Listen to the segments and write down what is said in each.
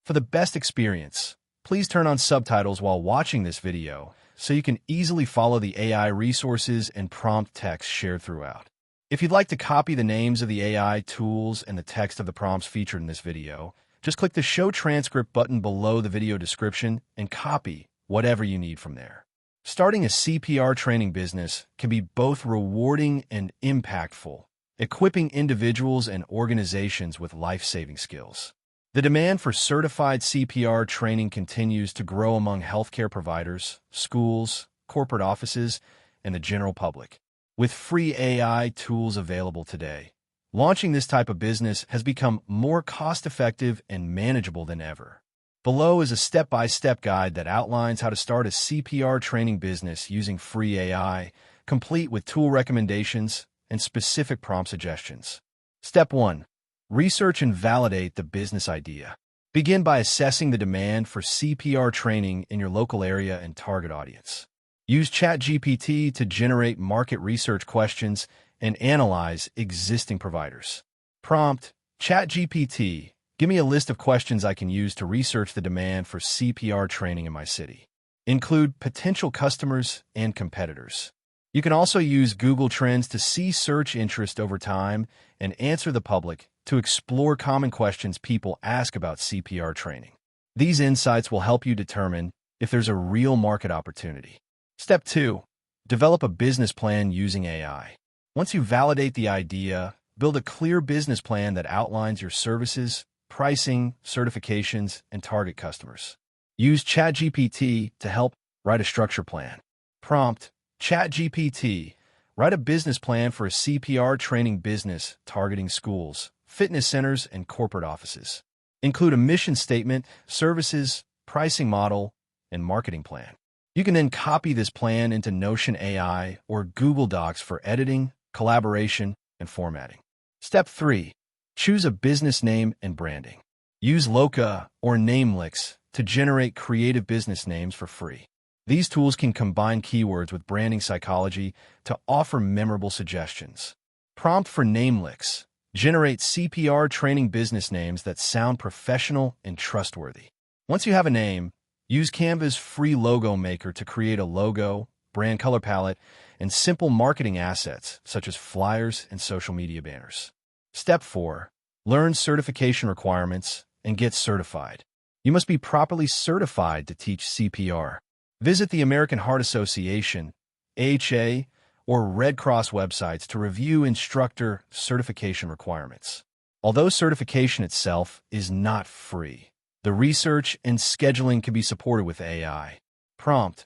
For the best experience, please turn on subtitles while watching this video so you can easily follow the AI resources and prompt text shared throughout. If you'd like to copy the names of the AI tools and the text of the prompts featured in this video, just click the Show Transcript button below the video description and copy whatever you need from there. Starting a CPR training business can be both rewarding and impactful, equipping individuals and organizations with life-saving skills. The demand for certified CPR training continues to grow among healthcare providers, schools, corporate offices, and the general public. With free AI tools available today, launching this type of business has become more cost-effective and manageable than ever. Below is a step-by-step guide that outlines how to start a CPR training business using free AI, complete with tool recommendations and specific prompt suggestions. Step 1. Research and validate the business idea. Begin by assessing the demand for CPR training in your local area and target audience. Use ChatGPT to generate market research questions and analyze existing providers. Prompt: ChatGPT, give me a list of questions I can use to research the demand for CPR training in my city. Include potential customers and competitors. You can also use Google Trends to see search interest over time and answer the public to explore common questions people ask about CPR training. These insights will help you determine if there's a real market opportunity. Step 2. Develop a business plan using AI. Once you validate the idea, build a clear business plan that outlines your services, pricing, certifications, and target customers. Use ChatGPT to help write a structure plan. Prompt: ChatGPT, write a business plan for a CPR training business targeting schools, fitness centers, and corporate offices. Include a mission statement, services, pricing model, and marketing plan. You can then copy this plan into Notion AI or Google Docs for editing, collaboration, and formatting. Step 3. Choose a business name and branding. Use Loca or Namelix to generate creative business names for free. These tools can combine keywords with branding psychology to offer memorable suggestions. Prompt for Namelix: generate CPR training business names that sound professional and trustworthy. Once you have a name, use Canva's free logo maker to create a logo, brand color palette, and simple marketing assets such as flyers and social media banners. Step 4. Learn certification requirements and get certified. You must be properly certified to teach CPR. Visit the American Heart Association, AHA, or Red Cross websites to review instructor certification requirements. Although certification itself is not free, the research and scheduling can be supported with AI. Prompt: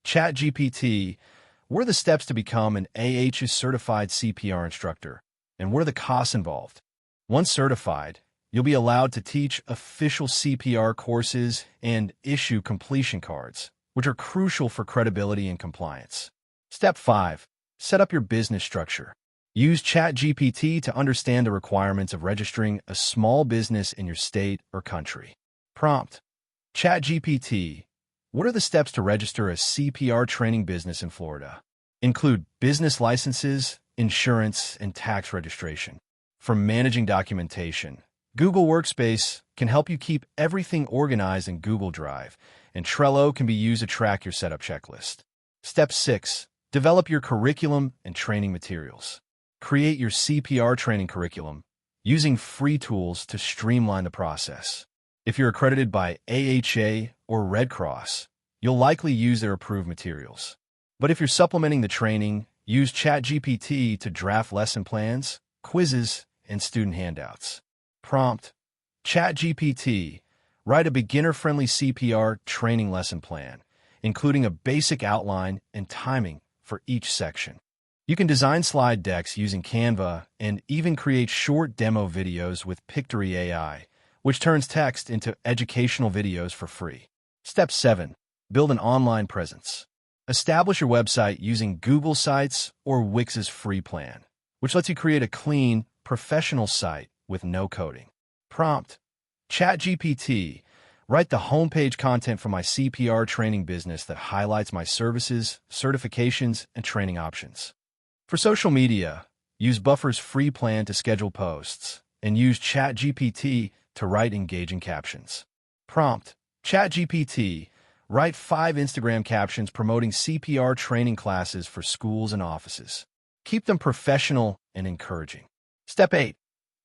ChatGPT, what are the steps to become an AHA certified CPR instructor, and what are the costs involved? Once certified, you'll be allowed to teach official CPR courses and issue completion cards, which are crucial for credibility and compliance. Step 5. Set up your business structure. Use ChatGPT to understand the requirements of registering a small business in your state or country. Prompt: ChatGPT, what are the steps to register a CPR training business in Florida? Include business licenses, insurance, and tax registration. For managing documentation, Google Workspace can help you keep everything organized in Google Drive, and Trello can be used to track your setup checklist. Step 6. Develop your curriculum and training materials. Create your CPR training curriculum using free tools to streamline the process. If you're accredited by AHA or Red Cross, you'll likely use their approved materials. But if you're supplementing the training, use ChatGPT to draft lesson plans, quizzes, and student handouts. Prompt: ChatGPT, write a beginner-friendly CPR training lesson plan, including a basic outline and timing for each section. You can design slide decks using Canva and even create short demo videos with Pictory AI, which turns text into educational videos for free. Step 7. Build an online presence. Establish your website using Google Sites or Wix's free plan, which lets you create a clean, professional site with no coding. Prompt: ChatGPT, write the homepage content for my CPR training business that highlights my services, certifications, and training options. For social media, use Buffer's free plan to schedule posts, and use ChatGPT to write engaging captions. Prompt: ChatGPT. Write 5 Instagram captions promoting CPR training classes for schools and offices. Keep them professional and encouraging. Step 8.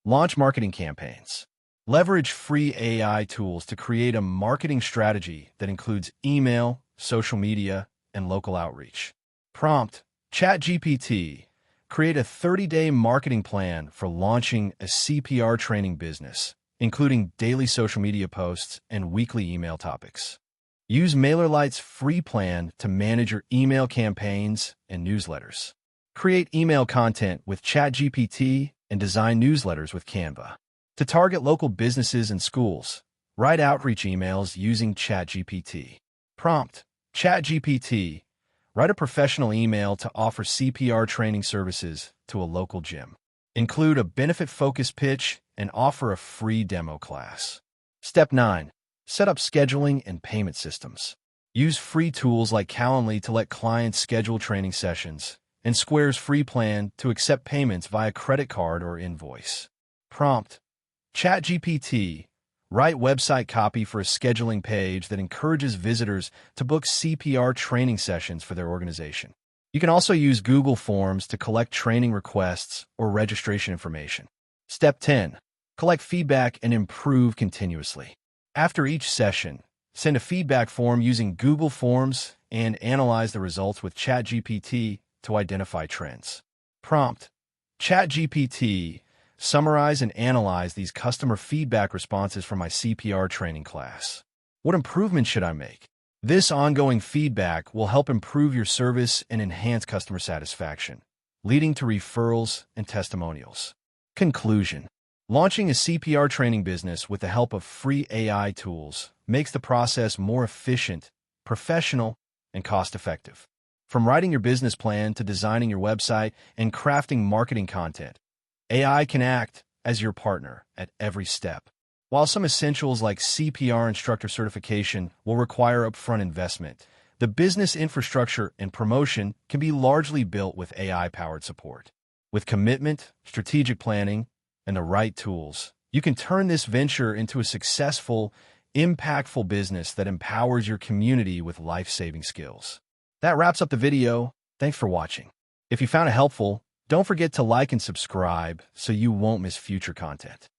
Launch marketing campaigns. Leverage free AI tools to create a marketing strategy that includes email, social media, and local outreach. Prompt: ChatGPT. Create a 30-day marketing plan for launching a CPR training business, including daily social media posts and weekly email topics. Use MailerLite's free plan to manage your email campaigns and newsletters. Create email content with ChatGPT and design newsletters with Canva. To target local businesses and schools, write outreach emails using ChatGPT. Prompt: ChatGPT. Write a professional email to offer CPR training services to a local gym. Include a benefit-focused pitch and offer a free demo class. Step 9. Set up scheduling and payment systems. Use free tools like Calendly to let clients schedule training sessions, and Square's free plan to accept payments via credit card or invoice. Prompt: ChatGPT. Write website copy for a scheduling page that encourages visitors to book CPR training sessions for their organization. You can also use Google Forms to collect training requests or registration information. Step 10. Collect feedback and improve continuously. After each session, send a feedback form using Google Forms and analyze the results with ChatGPT to identify trends. Prompt: ChatGPT. Summarize and analyze these customer feedback responses from my CPR training class. What improvements should I make? This ongoing feedback will help improve your service and enhance customer satisfaction, leading to referrals and testimonials. Conclusion: launching a CPR training business with the help of free AI tools makes the process more efficient, professional, and cost-effective. From writing your business plan to designing your website and crafting marketing content, AI can act as your partner at every step. While some essentials like CPR instructor certification will require upfront investment, the business infrastructure and promotion can be largely built with AI-powered support. With commitment, strategic planning, and the right tools, you can turn this venture into a successful, impactful business that empowers your community with life-saving skills. That wraps up the video. Thanks for watching. If you found it helpful, don't forget to like and subscribe so you won't miss future content.